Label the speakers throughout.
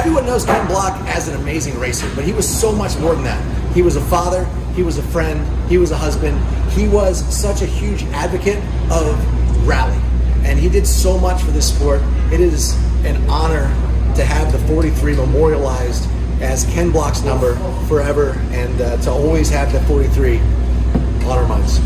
Speaker 1: everyone knows Ken Block as an amazing racer, but he was so much more than that. He was a father, he was a friend, he was a husband. He was such a huge advocate of rally, and he did so much for this sport. It is an honor to have the 43 memorialized as Ken Block's number forever, and to always have the 43 on our minds.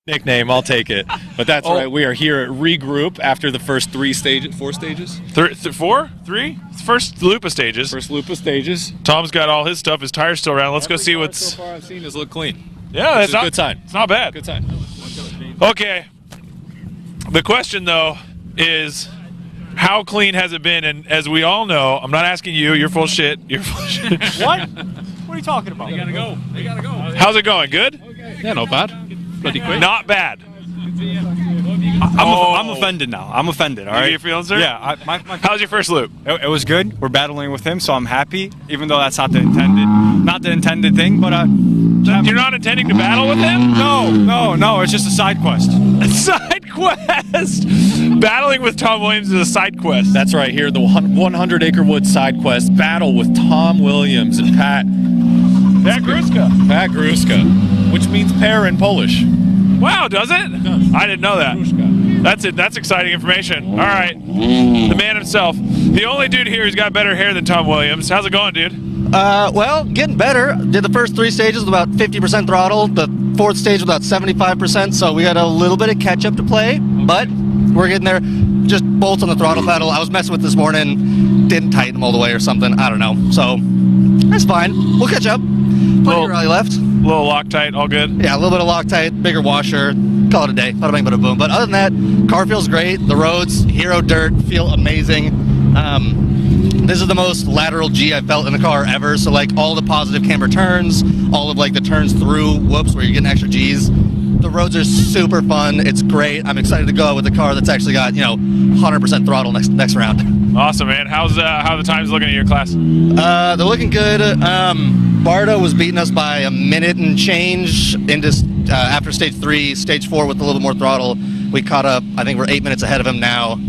Speaker 2: nickname. I'll take it. But that's right. We are here at Regroup after the first 4 stages.
Speaker 3: 4? 3? First loop of stages.
Speaker 2: First loop of stages.
Speaker 3: Tom's got all his stuff. His tire's still around. Let's go see what's.
Speaker 2: So far I've seen is look clean.
Speaker 3: Yeah,
Speaker 2: that's a good sign.
Speaker 3: It's not bad.
Speaker 2: Good sign.
Speaker 3: Okay. The question though is, how clean has it been? And as we all know, I'm not asking you. You're full of shit. You're full of shit.
Speaker 4: What? What are you talking about?
Speaker 2: They gotta go. They gotta go.
Speaker 3: How's it going? Good?
Speaker 2: Yeah, not bad. Pretty quick.
Speaker 3: Not bad.
Speaker 4: I'm offended now. I'm offended. All right.
Speaker 3: You feeling, sir?
Speaker 4: Yeah.
Speaker 3: How's your first loop?
Speaker 4: It was good. We're battling with him, so I'm happy. Even though that's not the intended thing. But
Speaker 3: you're not intending to battle with him?
Speaker 4: No. It's just a side quest.
Speaker 3: A side quest. Battling with Tom Williams is a side quest.
Speaker 2: That's right. Here, the 100 Acre Wood side quest battle with Tom Williams and Pat
Speaker 3: Gruska.
Speaker 2: Pat Gruska, which means pear in Polish.
Speaker 3: Wow, does it? I didn't know that. That's it. That's exciting information. All right. The man himself. The only dude here who's got better hair than Tom Williams. How's it going, dude?
Speaker 5: Well, getting better. Did the first 3 stages with about 50% throttle. The 4th stage with about 75%, so we got a little bit of catch-up to play, but we're getting there. Just bolts on the throttle pedal. I was messing with this morning. Didn't tighten them all the way or something. I don't know. So, that's fine. We'll catch up. Plenty of rally left.
Speaker 3: Little Loctite, all good?
Speaker 5: Yeah, a little bit of Loctite, bigger washer. Call it a day. Bada bing, bada boom. But other than that, car feels great. The roads, Hero Dirt, feel amazing. This is the most lateral G I've felt in the car ever. So like all the positive camber turns, all of like the turns through whoops where you're getting extra G's. The roads are super fun. It's great. I'm excited to go with a car that's actually got 100% throttle next round.
Speaker 3: Awesome, man. How the times looking at your class?
Speaker 5: They're looking good. Bardo was beating us by a minute and change into after stage 3, stage 4 with a little more throttle. We caught up. I think we're 8 minutes ahead of him now.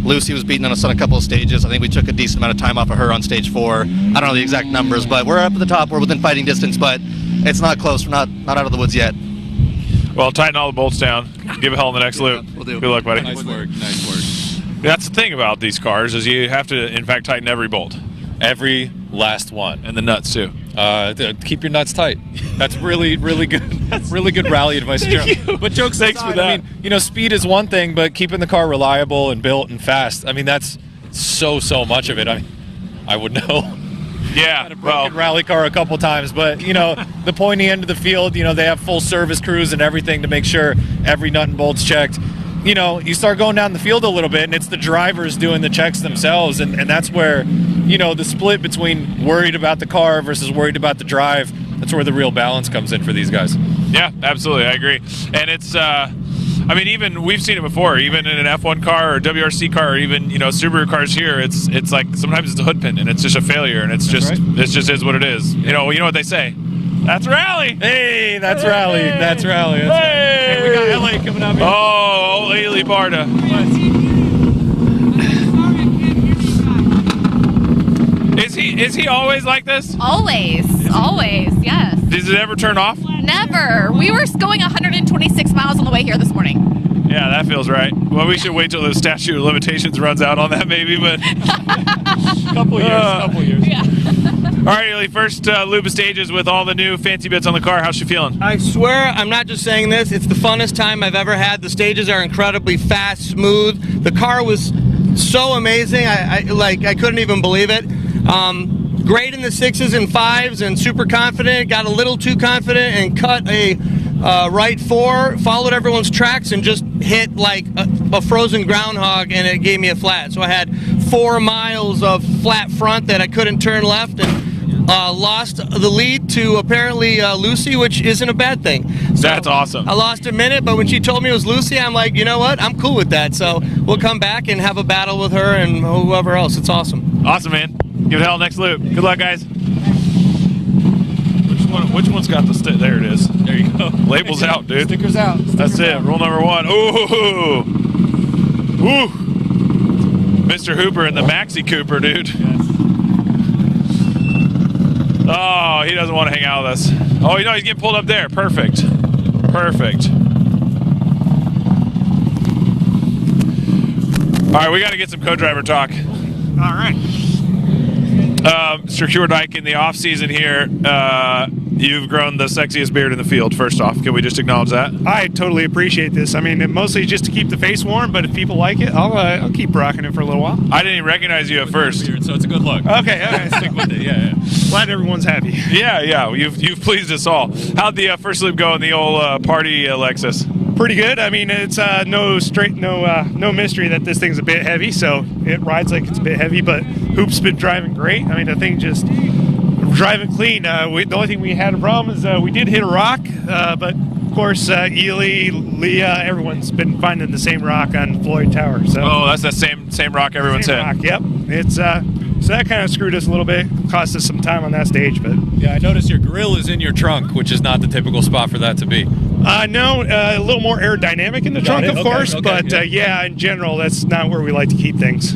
Speaker 5: Lucy was beating us on a couple of stages. I think we took a decent amount of time off of her on stage 4. I don't know the exact numbers, but we're up at the top. We're within fighting distance, but it's not close. We're not out of the woods yet.
Speaker 3: Well, tighten all the bolts down. Give a hell in the next loop.
Speaker 5: We'll do.
Speaker 3: Good luck, buddy.
Speaker 2: Nice work.
Speaker 3: That's the thing about these cars is you have to, in fact, tighten every bolt.
Speaker 2: Every last one.
Speaker 3: And the nuts, too.
Speaker 2: Keep your nuts tight. That's really, really good. Really good rally advice. But jokes
Speaker 3: Thanks
Speaker 2: aside,
Speaker 3: for that.
Speaker 2: I mean, speed is one thing, but keeping the car reliable and built and fast, I mean, that's so much of it. I mean, I would know.
Speaker 3: Yeah,
Speaker 2: Had a broken rally car a couple times, but the pointy end of the field, they have full service crews and everything to make sure every nut and bolt's checked. You start going down the field a little bit, and it's the drivers doing the checks themselves, and that's where, the split between worried about the car versus worried about the drive, that's where the real balance comes in for these guys.
Speaker 3: Yeah, absolutely, I agree. And it's, even we've seen it before, even in an F1 car or WRC car, or even Subaru cars here. It's like sometimes it's a hood pin and it's just a failure, and it's just is what it is. You know what they say. That's rally.
Speaker 2: Hey, that's rally. That's rally.
Speaker 3: Hey,
Speaker 2: we got LA coming up here.
Speaker 3: Oh, Ailey Barda. Is he always like this?
Speaker 6: Always, yes.
Speaker 3: Does it ever turn off?
Speaker 6: Never. We were going 126 miles on the way here this morning.
Speaker 3: Yeah, that feels right. Well, we should wait till the statute of limitations runs out on that, maybe. But
Speaker 2: couple years.
Speaker 6: Yeah.
Speaker 3: All right, Ailey, first loop of stages with all the new fancy bits on the car. How's she feeling?
Speaker 7: I swear, I'm not just saying this. It's the funnest time I've ever had. The stages are incredibly fast, smooth. The car was so amazing. I couldn't even believe it. Great in the 6s and 5s and super confident. Got a little too confident and cut a right 4, followed everyone's tracks and just hit like a frozen groundhog, and it gave me a flat. So I had 4 miles of flat front that I couldn't turn left, and lost the lead to apparently Lucy, which isn't a bad thing. So
Speaker 3: that's awesome.
Speaker 7: I lost a minute, but when she told me it was Lucy, I'm like, you know what? I'm cool with that. So we'll come back and have a battle with her and whoever else. It's awesome.
Speaker 3: Awesome, man. Give it hell next loop. Good luck, guys. Which one's got the stick? There it is.
Speaker 2: There you go.
Speaker 3: Labels out, dude.
Speaker 2: Stickers out.
Speaker 3: That's it. Rule number 1. Ooh. Woo. Mr. Hooper and the Maxi Cooper, dude.
Speaker 2: Yes.
Speaker 3: Oh, he doesn't want to hang out with us. Oh, he's getting pulled up there. Perfect. All right, we got to get some co-driver talk.
Speaker 4: All right.
Speaker 3: Sir Dyke in the off season here you've grown the sexiest beard in the field. First off, can we just acknowledge that?
Speaker 8: I totally appreciate this. I mean, mostly just to keep the face warm, but if people like it, I'll keep rocking it for a little while.
Speaker 3: I didn't even recognize you at first.
Speaker 2: So it's a good look.
Speaker 8: Okay.
Speaker 2: Stick with it. Yeah.
Speaker 8: Glad everyone's happy.
Speaker 3: Yeah. You've pleased us all. How'd the first loop go in the old party Lexus?
Speaker 8: Pretty good. I mean, it's no mystery that this thing's a bit heavy, so it rides like it's a bit heavy, but Hoop's been driving great. I mean, the thing just driving clean. The only thing we had a problem is we did hit a rock, but of course, Ely, Leah, everyone's been finding the same rock on Floyd Tower. So
Speaker 3: that's that same rock everyone's hit.
Speaker 8: Rock, yep. It's so that kind of screwed us a little bit, cost us some time on that stage, but
Speaker 2: yeah, I noticed your grill is in your trunk, which is not the typical spot for that to be.
Speaker 8: No, a little more aerodynamic in the trunk, of course, but yeah, in general, that's not where we like to keep things.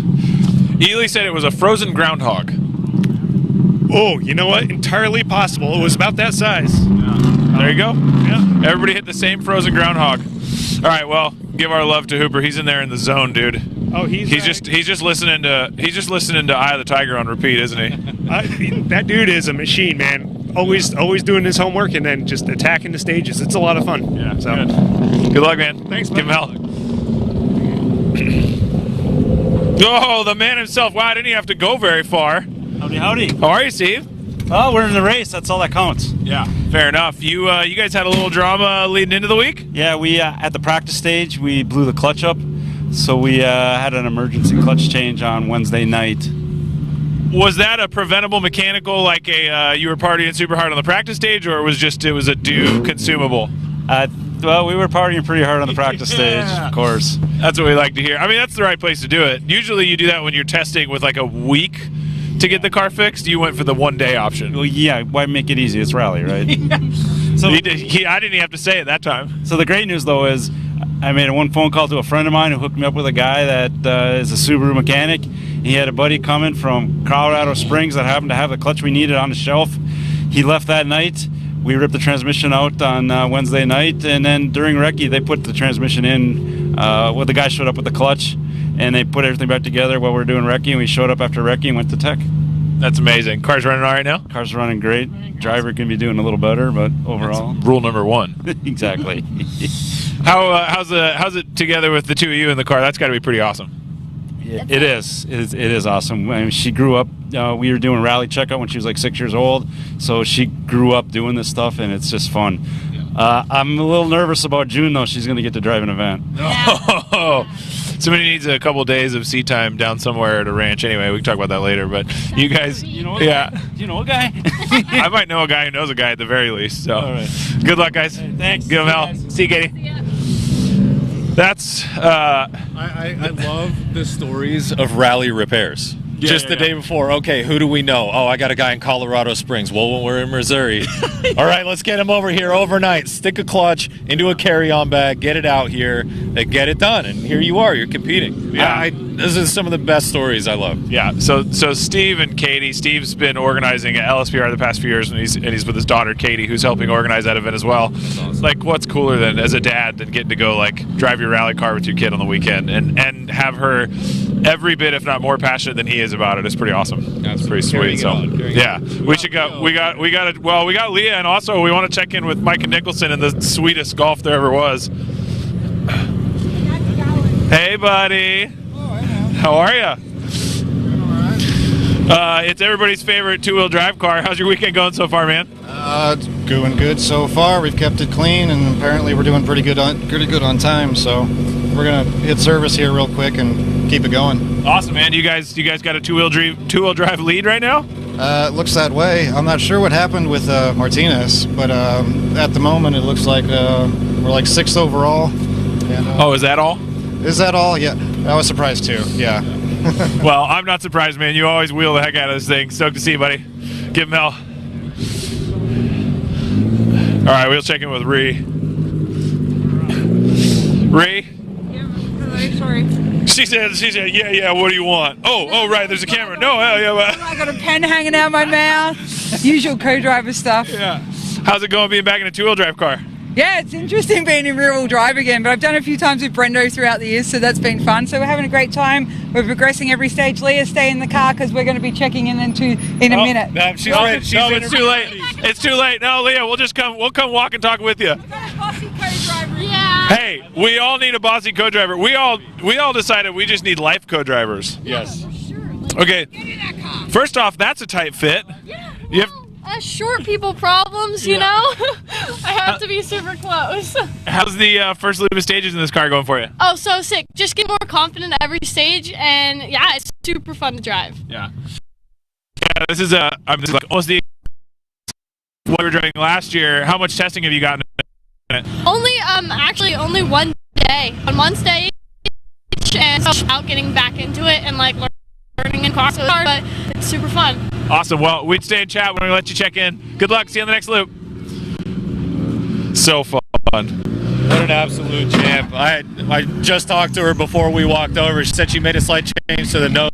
Speaker 3: Ely said it was a frozen groundhog.
Speaker 8: Oh, you know what? Entirely possible. It was about that size.
Speaker 3: There you go.
Speaker 8: Yeah.
Speaker 3: Everybody hit the same frozen groundhog. All right, well, give our love to Hooper. He's in there in the zone, dude.
Speaker 8: Oh, he's
Speaker 3: just listening to Eye of the Tiger on repeat, isn't he?
Speaker 8: That dude is a machine, man. Always doing his homework and then just attacking the stages. It's a lot of fun.
Speaker 3: Yeah.
Speaker 8: So
Speaker 3: good luck, man.
Speaker 8: Thanks,
Speaker 3: Give him hell. Oh, the man himself. Wow, didn't he have to go very far?
Speaker 9: Howdy.
Speaker 3: How are you, Steve?
Speaker 9: Oh, we're in the race. That's all that counts.
Speaker 3: Yeah, fair enough. You guys had a little drama leading into the week?
Speaker 9: Yeah, we at the practice stage, we blew the clutch up. So we had an emergency clutch change on Wednesday night.
Speaker 3: Was that a preventable mechanical, like you were partying super hard on the practice stage, or it was a due consumable?
Speaker 9: Well, we were partying pretty hard on the practice stage, of course.
Speaker 3: That's what we like to hear. I mean, that's the right place to do it. Usually you do that when you're testing with like a week to get the car fixed. You went for the 1 day option.
Speaker 9: Well, yeah, why make it easy? It's rally, right?
Speaker 3: So I didn't even have to say it that time.
Speaker 9: So the great news, though, is I made one phone call to a friend of mine who hooked me up with a guy that is a Subaru mechanic. He had a buddy coming from Colorado Springs that happened to have the clutch we needed on the shelf. He left that night. We ripped the transmission out on Wednesday night, and then during recce, they put the transmission in. The guy showed up with the clutch, and they put everything back together while we were doing recce, and we showed up after recce and went to tech.
Speaker 3: That's amazing. Car's running all right now?
Speaker 9: Car's running great. Driver can be doing a little better, but overall.
Speaker 3: That's rule number one.
Speaker 9: Exactly.
Speaker 3: How's it together with the two of you in the car? That's got to be pretty awesome.
Speaker 9: It is awesome. I mean, she grew up. We were doing rally checkout when she was like 6 years old, so she grew up doing this stuff, and it's just fun. I'm a little nervous about June though. She's going to get to drive an event.
Speaker 3: Oh, somebody needs a couple days of seat time down somewhere at a ranch. Anyway, we can talk about that later. But you guys,
Speaker 9: you know a guy?
Speaker 3: I might know a guy who knows a guy at the very least. So, all right. Good luck, guys.
Speaker 9: Hey, thanks.
Speaker 3: Give them hell. See you, Katie. That's
Speaker 2: I love the stories of rally repairs. The day before, okay, who do we know? Oh, I got a guy in Colorado Springs. Well, we're in Missouri. All right, let's get him over here overnight. Stick a clutch into a carry-on bag, get it out here, and get it done. And here you are, you're competing.
Speaker 3: Yeah.
Speaker 2: This is some of the best stories I love.
Speaker 3: Yeah, so Steve and Katie. Steve's been organizing at LSPR the past few years, and he's with his daughter Katie, who's helping organize that event as well.
Speaker 2: Awesome.
Speaker 3: Like, what's cooler than as a dad than getting to go like drive your rally car with your kid on the weekend and have her every bit, if not more, passionate than he is about it. It's pretty awesome.
Speaker 2: That's
Speaker 3: pretty sweet. So yeah, we should go. We got Leah, and also we want to check in with Mike and Nicholson in the sweetest golf there ever was. Hey, buddy. How are you? It's everybody's favorite two-wheel drive car. How's your weekend going so far, man?
Speaker 10: It's going good so far. We've kept it clean, and apparently we're doing pretty good on time. So we're gonna hit service here real quick and keep it going.
Speaker 3: Awesome, man. You guys got a two-wheel drive lead right now?
Speaker 10: It looks that way. I'm not sure what happened with Martinez, but at the moment it looks like we're like 6th overall. And,
Speaker 3: is that all?
Speaker 10: Is that all? Yeah. I was surprised too. Yeah.
Speaker 3: Well, I'm not surprised, man. You always wheel the heck out of this thing. Stoked to see you, buddy. Give him hell. All right, we'll check in with Ree. Ree?
Speaker 11: Yeah, sorry.
Speaker 3: She said, yeah, what do you want? Oh, right, there's a camera. No, hell yeah.
Speaker 11: I got a pen hanging out my mouth. Usual co-driver stuff.
Speaker 3: Yeah. How's it going being back in a two-wheel drive car?
Speaker 11: Yeah, it's interesting being in rear-wheel drive again, but I've done it a few times with Brendo throughout the years, so that's been fun. So we're having a great time. We're progressing every stage. Leah, stay in the car because we're going to be checking in a minute.
Speaker 2: No, she's ready.
Speaker 3: No, it's too late. It's too late. No, Leah, we'll come walk and talk with you.
Speaker 6: Yeah.
Speaker 3: Hey, we all need a bossy co-driver. We all decided we just need life co-drivers.
Speaker 2: Yes.
Speaker 3: Okay. First off, that's a tight fit. You have,
Speaker 12: short people problems, you know? I have to be super close.
Speaker 3: how's the first loop of stages in this car going for you?
Speaker 12: Oh, so sick. Just get more confident at every stage, and yeah, it's super fun to drive.
Speaker 3: Yeah. Yeah, this is like almost the what we were driving last year. How much testing have you gotten in it?
Speaker 12: Actually only one day. On one stage, and so out getting back into it and like learning in car, but it's super fun.
Speaker 3: Awesome. Well, we'd stay in chat. We're going to let you check in. Good luck. See you on the next loop. So fun.
Speaker 2: What an absolute champ. I just talked to her before we walked over. She said she made a slight change to the nose.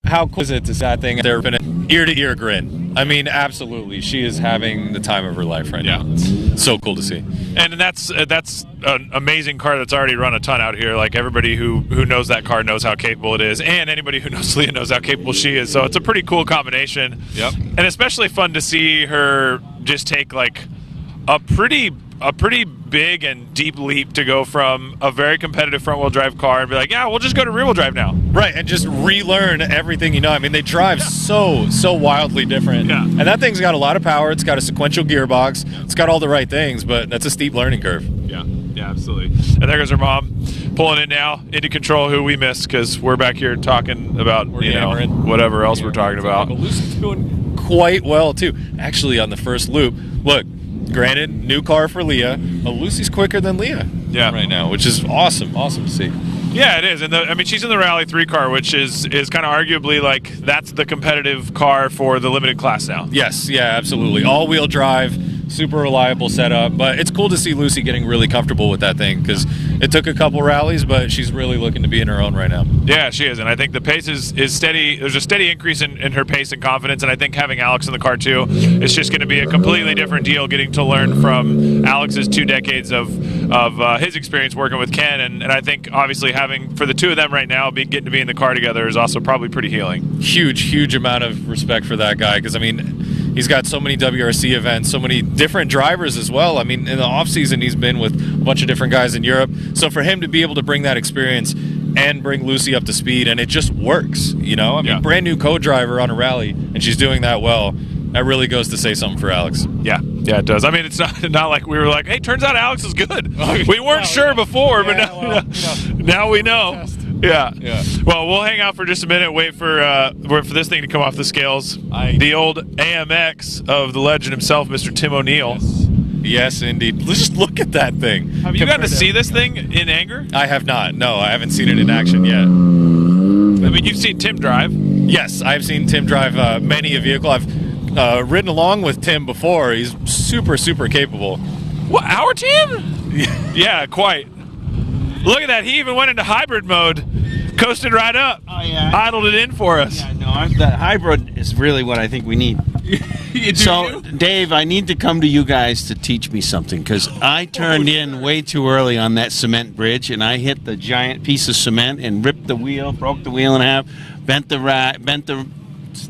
Speaker 2: How cool is it to see that thing? There been an ear-to-ear grin. I mean, absolutely. She is having the time of her life right now. It's so cool to see.
Speaker 3: And that's an amazing car that's already run a ton out here. Like everybody who knows that car knows how capable it is, and anybody who knows Leah knows how capable she is. So it's a pretty cool combination.
Speaker 2: Yep.
Speaker 3: And especially fun to see her just take like a pretty big and deep leap to go from a very competitive front-wheel drive car and be like, yeah, we'll just go to rear-wheel drive now.
Speaker 2: Right, and just relearn everything you know. I mean, they drive so wildly different.
Speaker 3: Yeah.
Speaker 2: And that thing's got a lot of power. It's got a sequential gearbox. It's got all the right things, but that's a steep learning curve.
Speaker 3: Yeah, absolutely. And there goes her mom pulling in now into control, who we missed because we're back here talking about whatever else we're talking about.
Speaker 2: Lucy's doing quite well too. Actually, on the first loop, look. Granted, new car for Leah, but Lucy's quicker than Leah right now, which is awesome to see.
Speaker 3: Yeah, it is. And I mean, she's in the Rally 3 car, which is kind of arguably like that's the competitive car for the limited class now.
Speaker 2: Yes, yeah, absolutely. All-wheel drive, super reliable setup, but it's cool to see Lucy getting really comfortable with that thing because it took a couple rallies, but she's really looking to be in her own right now.
Speaker 3: Yeah, she is, and I think the pace is steady. There's a steady increase in her pace and confidence, and I think having Alex in the car too is just going to be a completely different deal, getting to learn from Alex's 2 decades of his experience working with Ken, and I think obviously having, for the two of them right now, getting to be in the car together is also probably pretty healing.
Speaker 2: Huge amount of respect for that guy because, I mean, he's got so many WRC events, so many different drivers as well. I mean, in the off-season, he's been with a bunch of different guys in Europe. So for him to be able to bring that experience and bring Lucy up to speed, and it just works, you know? I mean, brand new co-driver on a rally, and she's doing that well. That really goes to say something for Alex.
Speaker 3: Yeah, it does. I mean, it's not like we were like, hey, turns out Alex is good. We weren't sure before, but now we know. Yeah. Well, we'll hang out for just a minute, wait for this thing to come off the scales. The old AMX of the legend himself, Mr. Tim O'Neill.
Speaker 2: Yes, indeed. Just look at that thing.
Speaker 3: Have you gotten to see this thing in anger?
Speaker 2: I have not. No, I haven't seen it in action yet.
Speaker 3: I mean, you've seen Tim drive.
Speaker 2: Yes, I've seen Tim drive many a vehicle. I've ridden along with Tim before. He's super capable.
Speaker 3: What, our Tim? Yeah, quite. Look at that. He even went into hybrid mode, coasted right up.
Speaker 13: Oh, yeah.
Speaker 3: Idled it in for us.
Speaker 13: Yeah, no, the hybrid is really what I think we need. So, Dave, I need to come to you guys to teach me something because I turned in way too early on that cement bridge and I hit the giant piece of cement and ripped the wheel, broke the wheel in half, bent the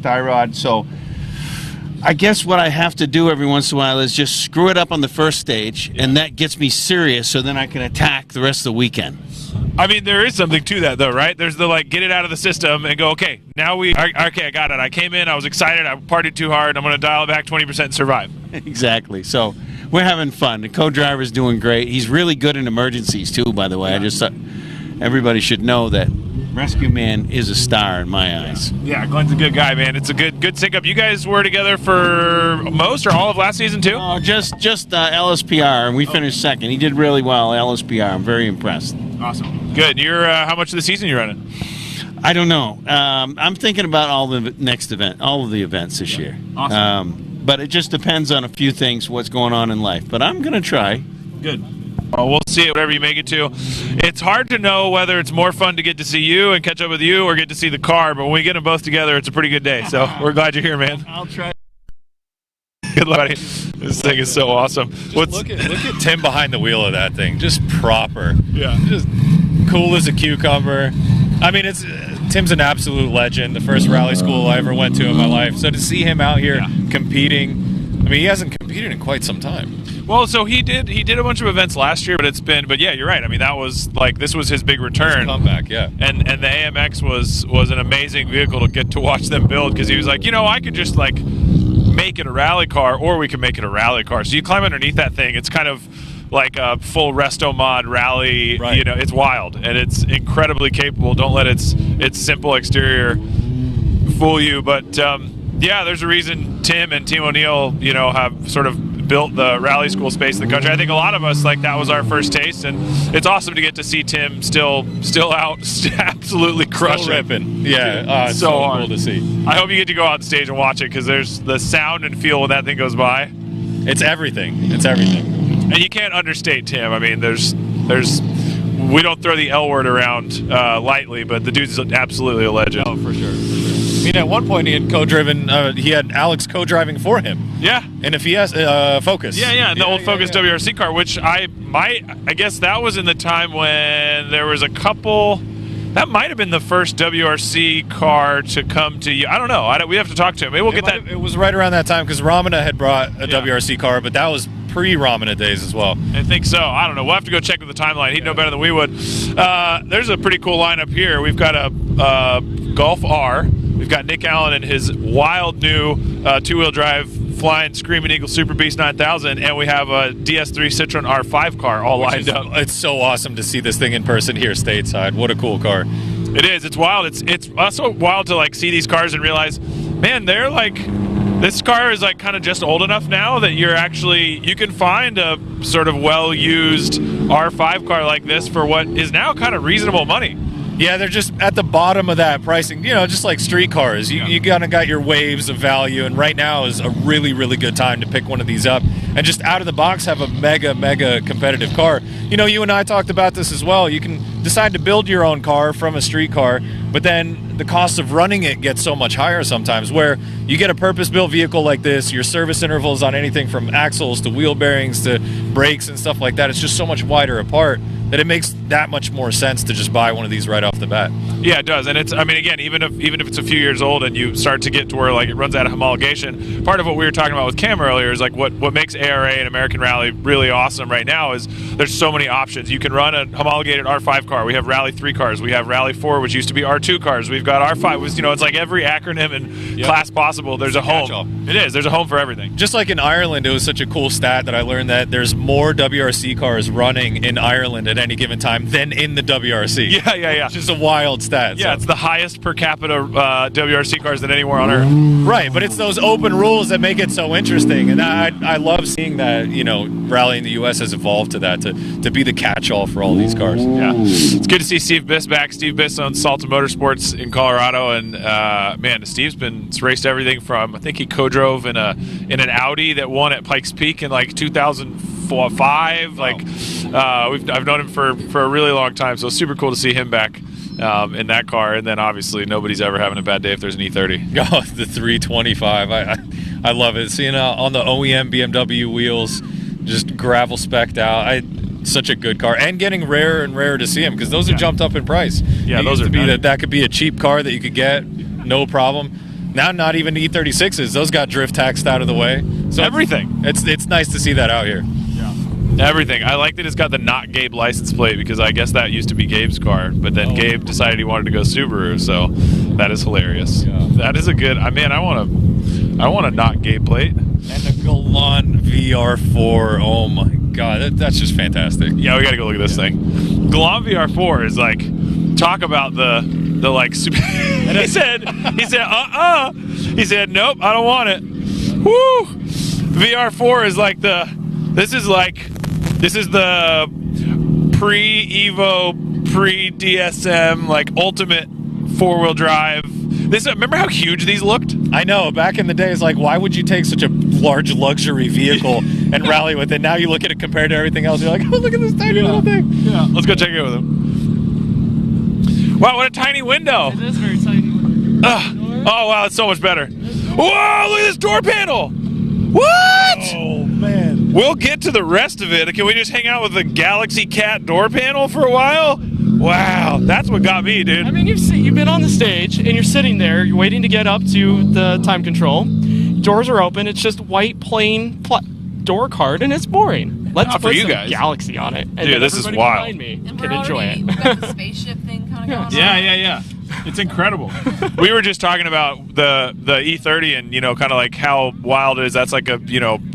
Speaker 13: tie rod. So I guess what I have to do every once in a while is just screw it up on the first stage, and that gets me serious so then I can attack the rest of the weekend.
Speaker 3: I mean, there is something to that, though, right? There's the, like, get it out of the system and go, okay, I got it. I came in, I was excited, I partied too hard, I'm going to dial it back 20% and survive.
Speaker 13: Exactly. So we're having fun. The co-driver's doing great. He's really good in emergencies, too, by the way. Yeah. I just thought everybody should know that Rescue Man is a star in my eyes.
Speaker 3: Yeah, Glenn's a good guy, man. It's a good sync-up. You guys were together for most or all of last season, too?
Speaker 13: Oh, just LSPR, and we finished second. He did really well, LSPR. I'm very impressed.
Speaker 3: Awesome. Good. You're how much of the season you running?
Speaker 13: I don't know. I'm thinking about all of the events this year.
Speaker 3: Awesome.
Speaker 13: But it just depends on a few things, what's going on in life. But I'm going to try.
Speaker 3: Good. Well, we'll see it, whatever you make it to. It's hard to know whether it's more fun to get to see you and catch up with you or get to see the car, but when we get them both together, it's a pretty good day. So we're glad you're here, man.
Speaker 13: I'll try.
Speaker 3: Good luck, buddy. This thing is so awesome.
Speaker 2: Look at Tim behind the wheel of that thing. Just proper.
Speaker 3: Yeah.
Speaker 2: Just cool as a cucumber. I mean, Tim's an absolute legend. The first rally school I ever went to in my life. So to see him out here competing, I mean, he hasn't competed in quite some time.
Speaker 3: Well, so he did a bunch of events last year, but yeah, you're right. I mean, this was his big return.
Speaker 2: Comeback, yeah.
Speaker 3: And the AMX was an amazing vehicle to get to watch them build, because he was like, I could just like make it a rally car, or we can make it a rally car. So you climb underneath that thing. It's kind of like a full resto mod rally.
Speaker 2: Right.
Speaker 3: It's wild and it's incredibly capable. Don't let its simple exterior fool you. But yeah, there's a reason Tim and Team O'Neill, have sort of built the rally school space in the country. I think a lot of us, that was our first taste, and it's awesome to get to see Tim still out absolutely crushing.
Speaker 2: Still ripping. Yeah,
Speaker 3: so hard.
Speaker 2: Cool to see.
Speaker 3: I hope you get to go on stage and watch it, because there's the sound and feel when that thing goes by.
Speaker 2: It's everything. It's everything.
Speaker 3: And you can't understate Tim. I mean, we don't throw the L word around lightly, but the dude's absolutely a legend.
Speaker 2: Oh, for sure. I mean, at one point he had co-driven. He had Alex co-driving for him.
Speaker 3: Yeah.
Speaker 2: And if he has Focus.
Speaker 3: Yeah, the old Focus WRC car, which I guess that was in the time when there was a couple. That might have been the first WRC car to come to you. I don't know. We have to talk to him. Maybe we'll get that.
Speaker 2: It was right around that time, because Ramana had brought a WRC car, but that was pre-Ramana days as well.
Speaker 3: I think so. I don't know. We'll have to go check with the timeline. He'd know better than we would. There's a pretty cool lineup here. We've got a Golf R. We've got Nick Allen and his wild new two-wheel drive flying Screaming Eagle Super Beast 9000, and we have a DS3 Citroen R5 car all lined up.
Speaker 2: It's so awesome to see this thing in person here stateside. What a cool car.
Speaker 3: It is. It's wild. It's also wild to see these cars and realize, man, they're this car is kind of just old enough now that you can find a sort of well-used R5 car like this for what is now kind of reasonable money.
Speaker 2: Yeah, they're just at the bottom of that pricing, just like street cars. You kind of got your waves of value, and right now is a really, really good time to pick one of these up and just out of the box have a mega, mega competitive car. You and I talked about this as well. You can decide to build your own car from a street car, but then the cost of running it gets so much higher sometimes, where you get a purpose-built vehicle like this, your service intervals on anything from axles to wheel bearings to brakes and stuff like that, it's just so much wider apart that it makes that much more sense to just buy one of these right off the bat.
Speaker 3: Yeah, it does. And it's, again, even if it's a few years old and you start to get to where it runs out of homologation, part of what we were talking about with Cam earlier is what makes ARA and American Rally really awesome right now is there's so many options. You can run a homologated R5 car. We have Rally 3 cars. We have Rally 4, which used to be R2 cars. We've got R5. It's like every acronym and class possible. There's a home. It is. There's a home for everything.
Speaker 2: Just like in Ireland, it was such a cool stat that I learned that there's more WRC cars running in Ireland at any given time than in the WRC.
Speaker 3: Yeah.
Speaker 2: Which is a wild stat.
Speaker 3: Yeah, it's the highest per capita WRC cars than anywhere on Earth.
Speaker 2: Right, but it's those open rules that make it so interesting, and I love seeing that, Rally in the U.S. has evolved to that, to be the catch-all for all these cars.
Speaker 3: Yeah, it's good to see Steve Biss back. Steve Biss owns Salta Motorsports in Colorado, and man, Steve's raced everything from, I think he co-drove in an Audi that won at Pikes Peak in 2005. I've known him for a really long time, so it's super cool to see him back in that car. And then obviously nobody's ever having a bad day if there's an E30.
Speaker 2: Oh, the 325. I love it. Seeing on the OEM BMW wheels, just gravel specced out. Such a good car, and getting rarer and rarer to see them, because those are jumped up in price.
Speaker 3: Yeah, those are
Speaker 2: that could be a cheap car that you could get, no problem. Now, not even E36s; those got drift taxed out of the way. So
Speaker 3: everything.
Speaker 2: It's nice to see that out here.
Speaker 3: Everything. I like that it's got the not Gabe license plate, because I guess that used to be Gabe's car, but then Gabe decided he wanted to go Subaru, so that is hilarious. Yeah. That is a good. I want a not Gabe plate.
Speaker 2: And the Galant VR4. Oh my God, that's just fantastic.
Speaker 3: Yeah, we got to go look at this thing. Galant VR4 is talk about the super. he said he said nope, I don't want it. Woo! VR4 is this is the pre-Evo, pre-DSM, ultimate four-wheel drive. Remember how huge these looked?
Speaker 2: I know. Back in the day, it's why would you take such a large luxury vehicle and rally with it? Now you look at it compared to everything else, you're like, oh, look at this tiny little thing.
Speaker 3: Yeah. Let's go check it with him. Wow, what a tiny window.
Speaker 14: It is very tiny window.
Speaker 3: Oh, wow, it's so much better. Whoa, look at this door panel. What?
Speaker 2: Oh man.
Speaker 3: We'll get to the rest of it. Can we just hang out with the Galaxy Cat door panel for a while? Wow, that's what got me, dude.
Speaker 14: I mean, you've been on the stage and you're sitting there, you're waiting to get up to the time control. Doors are open. It's just white plain door card, and it's boring. Let's
Speaker 3: Not for
Speaker 14: put
Speaker 3: you
Speaker 14: some
Speaker 3: guys.
Speaker 14: Galaxy on it, and
Speaker 3: Dude,
Speaker 14: then
Speaker 3: this is
Speaker 14: everybody
Speaker 3: wild.
Speaker 14: behind me
Speaker 6: And
Speaker 14: can
Speaker 6: we're
Speaker 14: enjoy
Speaker 6: already,
Speaker 14: it.
Speaker 6: we've got the spaceship thing kind of going on.
Speaker 3: Yeah. It's incredible. We were just talking about the E30 and, kind of like how wild it is. That's like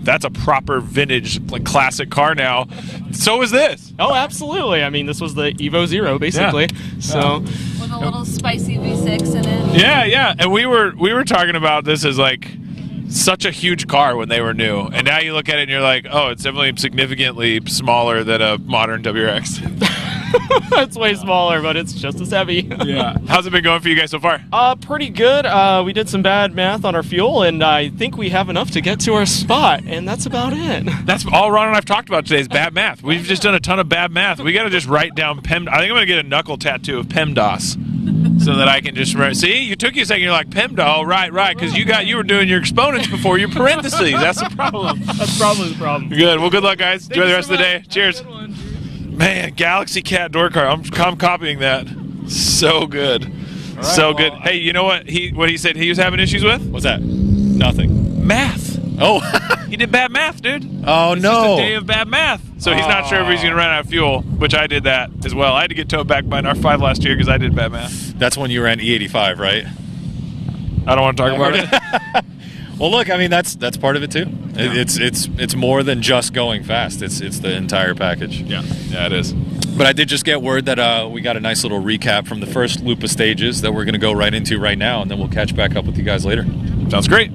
Speaker 3: that's a proper vintage, like classic car now. So is this.
Speaker 14: Oh, absolutely. I mean, this was the Evo Zero, basically.
Speaker 3: Yeah.
Speaker 14: So.
Speaker 6: With a little spicy V6 in it.
Speaker 3: Yeah. And we were talking about this as like such a huge car when they were new. And now you look at it and you're like, oh, it's definitely significantly smaller than a modern WRX.
Speaker 14: It's way smaller, but it's just as heavy.
Speaker 3: Yeah. How's it been going for you guys so far?
Speaker 14: Pretty good. We did some bad math on our fuel, and I think we have enough to get to our spot, and that's about it.
Speaker 3: That's all Ron and I've talked about today is bad math. We've just done a ton of bad math. We got to just write down PEM. I think I'm going to get a knuckle tattoo of PEMDAS so that I can just write. See, you took you a second. You're like, PEMDAS, right, because you were doing your exponents before your parentheses. That's the problem.
Speaker 14: That's probably the problem.
Speaker 3: Good. Well, good luck, guys. Enjoy the rest of the day. Cheers. Man, Galaxy Cat door car. I'm copying that. So good.
Speaker 2: Right,
Speaker 3: so good. Hey, you know what he said he was having issues with?
Speaker 2: What's that? Nothing.
Speaker 3: Math.
Speaker 2: Oh.
Speaker 3: He did bad math, dude.
Speaker 2: Oh,
Speaker 3: it's
Speaker 2: no.
Speaker 3: Just a day of bad math. So he's not sure if he's going to run out of fuel, which I did that as well. I had to get towed back by an R5 last year because I did bad math.
Speaker 2: That's when you ran E85, right?
Speaker 3: I don't want to talk about it.
Speaker 2: Well, look, I mean that's part of it too.
Speaker 3: Yeah.
Speaker 2: It's more than just going fast. It's the entire package.
Speaker 3: Yeah, it is.
Speaker 2: But I did just get word that we got a nice little recap from the first loop of stages that we're going to go right into right now, and then we'll catch back up with you guys later.
Speaker 3: Sounds great.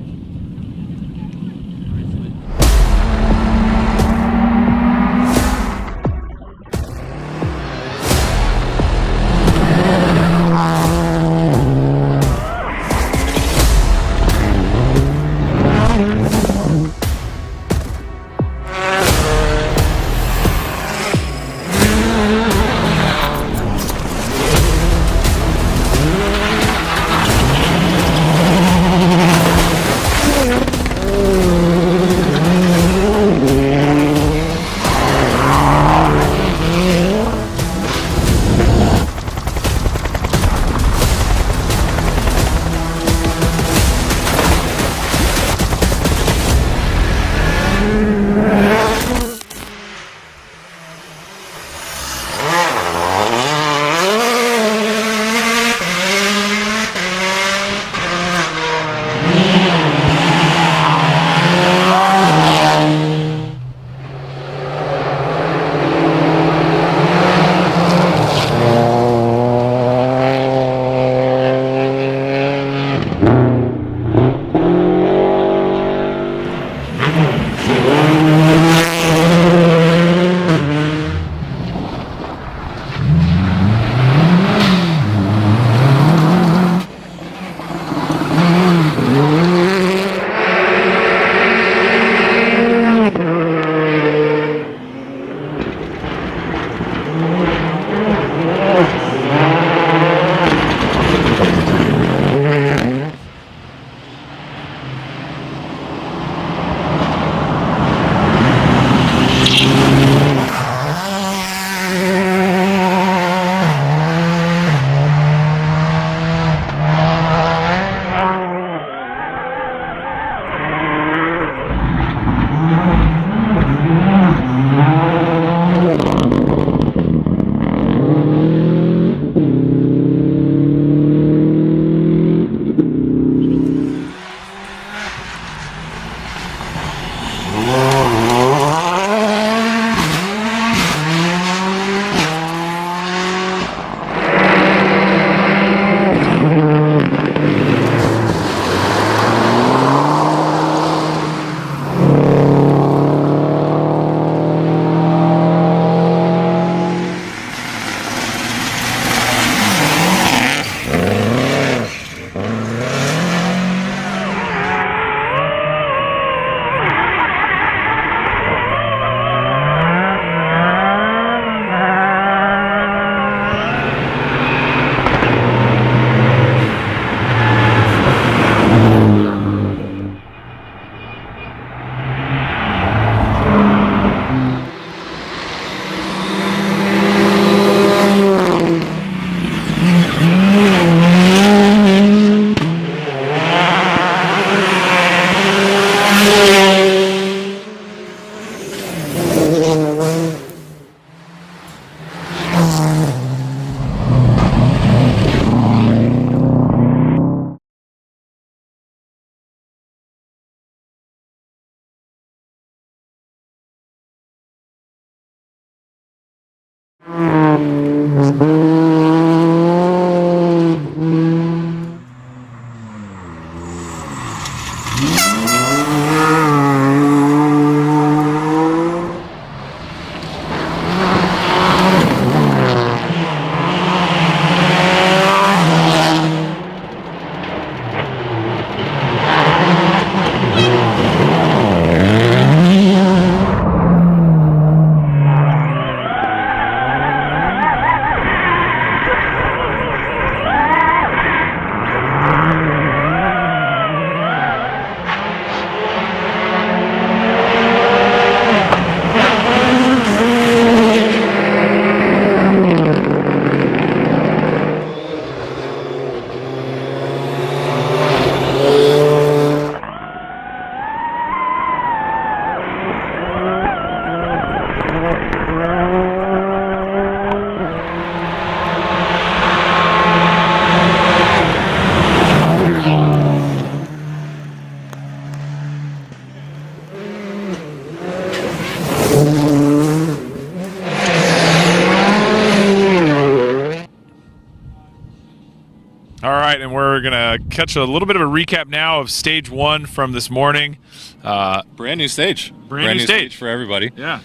Speaker 3: All right, and we're going to catch a little bit of a recap now of stage 1 from this morning.
Speaker 2: Brand new stage.
Speaker 3: Brand new stage
Speaker 2: for everybody.
Speaker 3: Yeah.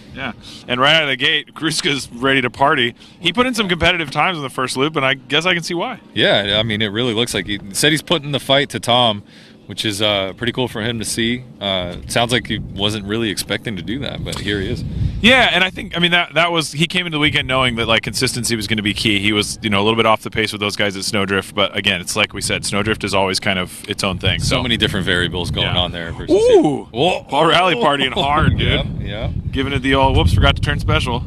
Speaker 3: And right out of the gate, Kruska's ready to party. He put in some competitive times in the first loop, and I guess I can see why.
Speaker 2: Yeah, I mean, it really looks like he said he's putting the fight to Tom, which is pretty cool for him to see. Sounds like he wasn't really expecting to do that, but here he is.
Speaker 3: Yeah, and I think, I mean, that was, he came into the weekend knowing that, like, consistency was going to be key. He was, a little bit off the pace with those guys at Snowdrift, but again, it's like we said, Snowdrift is always kind of its own thing.
Speaker 2: So many different variables going on there. Versus
Speaker 3: Ooh! Paul Rally partying hard, dude.
Speaker 2: Yeah.
Speaker 3: Giving it the old, whoops, forgot to turn special.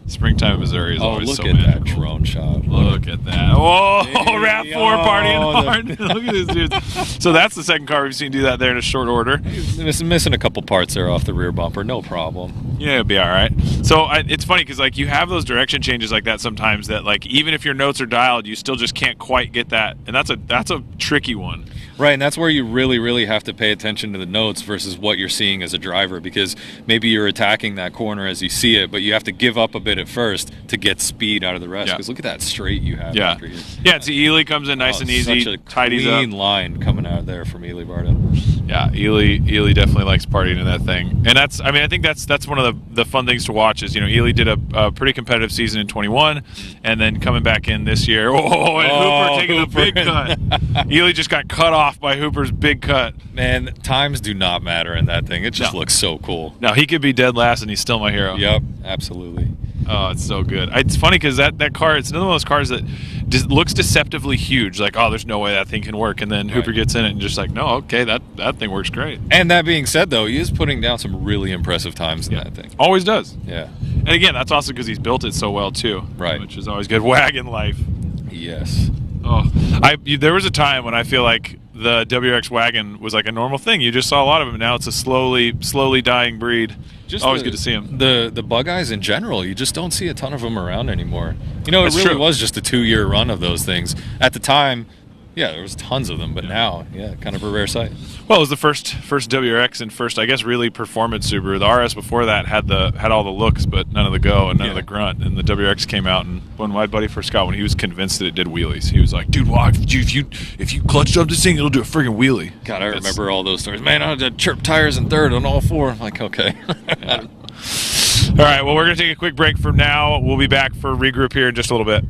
Speaker 3: Springtime in Missouri is always so magical.
Speaker 2: Look at that drone shot.
Speaker 3: Look at that. Oh, RAV4 partying hard. Look at this dude. So that's the second car we've seen do that there in a short order.
Speaker 2: He's missing a couple parts there off the rear bumper. No problem.
Speaker 3: Yeah, it'll be all right. So it's funny because, like, you have those direction changes like that sometimes that, like, even if your notes are dialed, you still just can't quite get that. And that's a tricky one.
Speaker 2: Right, and that's where you really, really have to pay attention to the notes versus what you're seeing as a driver, because maybe you're attacking that corner as you see it, but you have to give up a bit at first to get speed out of the rest, because look at that straight you have.
Speaker 3: Yeah, yeah. See, Ely comes in nice and easy,
Speaker 2: such a
Speaker 3: tidies up.
Speaker 2: clean line coming out of there from Ely Barden.
Speaker 3: Yeah, Ely definitely likes partying in that thing, and that's, I mean, I think that's one of the fun things to watch is, Ely did a pretty competitive season in 21, and then coming back in this year. Hooper taking a big cut. Ely just got cut off by Hooper's big cut.
Speaker 2: Man, times do not matter in that thing. It just looks so cool.
Speaker 3: No, he could be dead last and he's still my hero.
Speaker 2: Yep, absolutely.
Speaker 3: Oh, it's so good. It's funny because that car, it's another one of those cars that just looks deceptively huge. Like, oh, there's no way that thing can work. And then Hooper gets in it and just like, no, okay, that thing works great.
Speaker 2: And that being said, though, he is putting down some really impressive times in that thing.
Speaker 3: Always does.
Speaker 2: Yeah.
Speaker 3: And again, that's also because he's built it so well, too.
Speaker 2: Right.
Speaker 3: Which is always good. Wagon life.
Speaker 2: Yes.
Speaker 3: Oh, there was a time when I feel like the WRX wagon was like a normal thing. You just saw a lot of them. Now it's a slowly dying breed. Just always good to see them.
Speaker 2: The bug eyes in general, you just don't see a ton of them around anymore. It really was just a 2-year run of those things. At the time, yeah, there was tons of them, but now, kind of a rare sight.
Speaker 3: Well, it was the first WRX and first, I guess, really performance Subaru. The RS before that had all the looks, but none of the go and none of the grunt. And the WRX came out, and when my buddy first got one, he was convinced that it did wheelies. He was like, "Dude, why? If you clutch up this thing, it'll do a friggin' wheelie."
Speaker 2: God, I remember all those stories. Man, I had chirp tires in third on all four. I'm like, okay.
Speaker 3: All right, well, we're going to take a quick break from now. We'll be back for regroup here in just a little bit.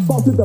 Speaker 15: bounce it,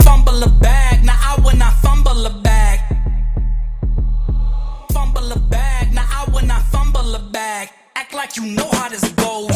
Speaker 15: Fumble a bag, now I will not fumble a bag. Fumble a bag, now I will not fumble a bag. Act like you know how this goes.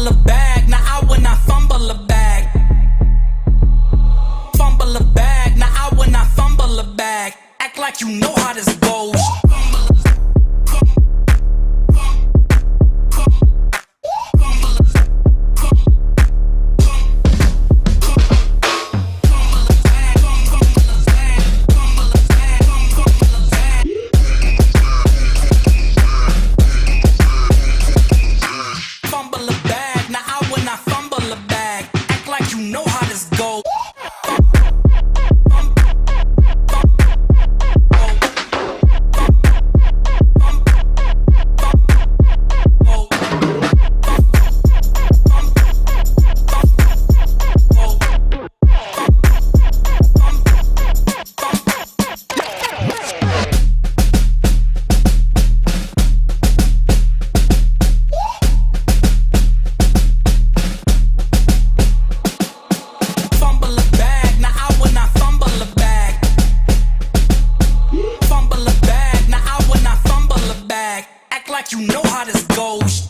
Speaker 15: Fumble a bag, now I will not fumble a bag. Fumble a bag, now I will not fumble a bag. Act like you know how this goes. Fumble a bag, now I will not fumble a bag. Act like you know how this goes. Fumble a bag, now I will not fumble a bag. Fumble a bag, now I will not fumble a bag. Act like you know how this goes.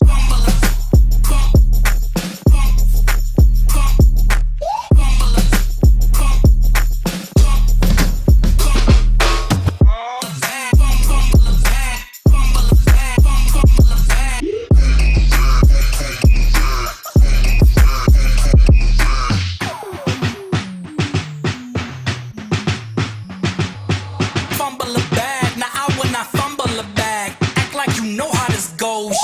Speaker 15: Fumble a bag, now I will not fumble a bag. Act like you know how this goes.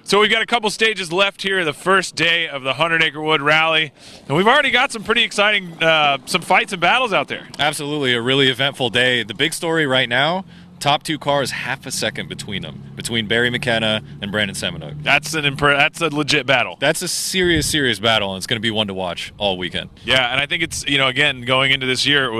Speaker 3: So we've got a couple stages left here, the first day of the 100 Acre Wood Rally. And we've already got some pretty exciting, some fights and battles out there.
Speaker 2: Absolutely, a really eventful day. The big story right now, top two cars, half a second between them, between Barry McKenna and Brandon Semenuk.
Speaker 3: That's a legit battle.
Speaker 2: That's a serious battle, and it's going to be one to watch all weekend.
Speaker 3: Yeah, and I think it's, again, going into this year,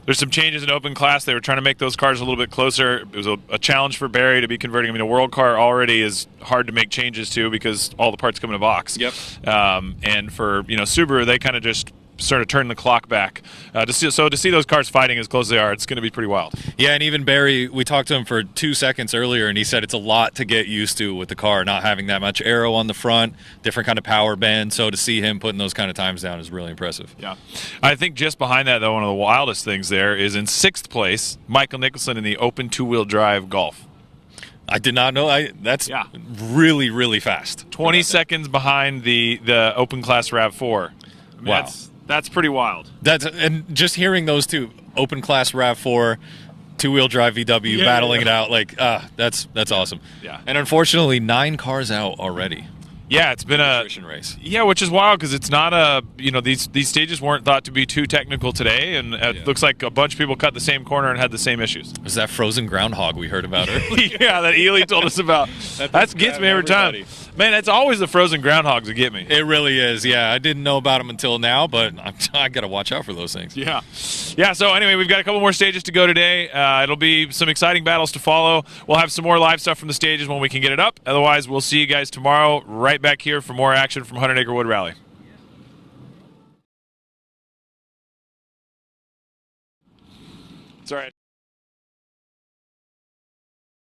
Speaker 3: there's some changes in open class. They were trying to make those cars a little bit closer. It was a challenge for Barry to be converting. I mean, a world car already is hard to make changes to because all the parts come in a box.
Speaker 2: Yep.
Speaker 3: And for, Subaru, they kind of just sort of turn the clock back. To see those cars fighting as close as they are, it's going to be pretty wild.
Speaker 2: Yeah, and even Barry, we talked to him for 2 seconds earlier, and he said it's a lot to get used to with the car, not having that much aero on the front, different kind of power band. So to see him putting those kind of times down is really impressive.
Speaker 3: Yeah. I think just behind that, though, one of the wildest things there is in 6th place, Michael Nicholson in the open two-wheel drive Golf.
Speaker 2: I did not know. That's really, really fast.
Speaker 3: 20 seconds behind the open class RAV4. I mean, That's pretty wild.
Speaker 2: And just hearing those two, open class RAV4, two-wheel drive VW
Speaker 3: Yeah,
Speaker 2: battling
Speaker 3: yeah.
Speaker 2: it out. Like, that's awesome.
Speaker 3: Yeah.
Speaker 2: And unfortunately, 9 cars out already.
Speaker 3: Yeah, it's been a
Speaker 2: attrition race.
Speaker 3: Yeah, which is wild because it's not a these stages weren't thought to be too technical today, and it looks like a bunch of people cut the same corner and had the same issues.
Speaker 2: Was that frozen groundhog we heard about earlier?
Speaker 3: Yeah, that Ely told us about. That gets me every time. Man, it's always the frozen groundhogs that get me.
Speaker 2: It really is. Yeah, I didn't know about them until now, but I got to watch out for those things.
Speaker 3: Yeah. So anyway, we've got a couple more stages to go today. It'll be some exciting battles to follow. We'll have some more live stuff from the stages when we can get it up. Otherwise, we'll see you guys tomorrow right back here for more action from 100 Acre Wood Rally. It's all right.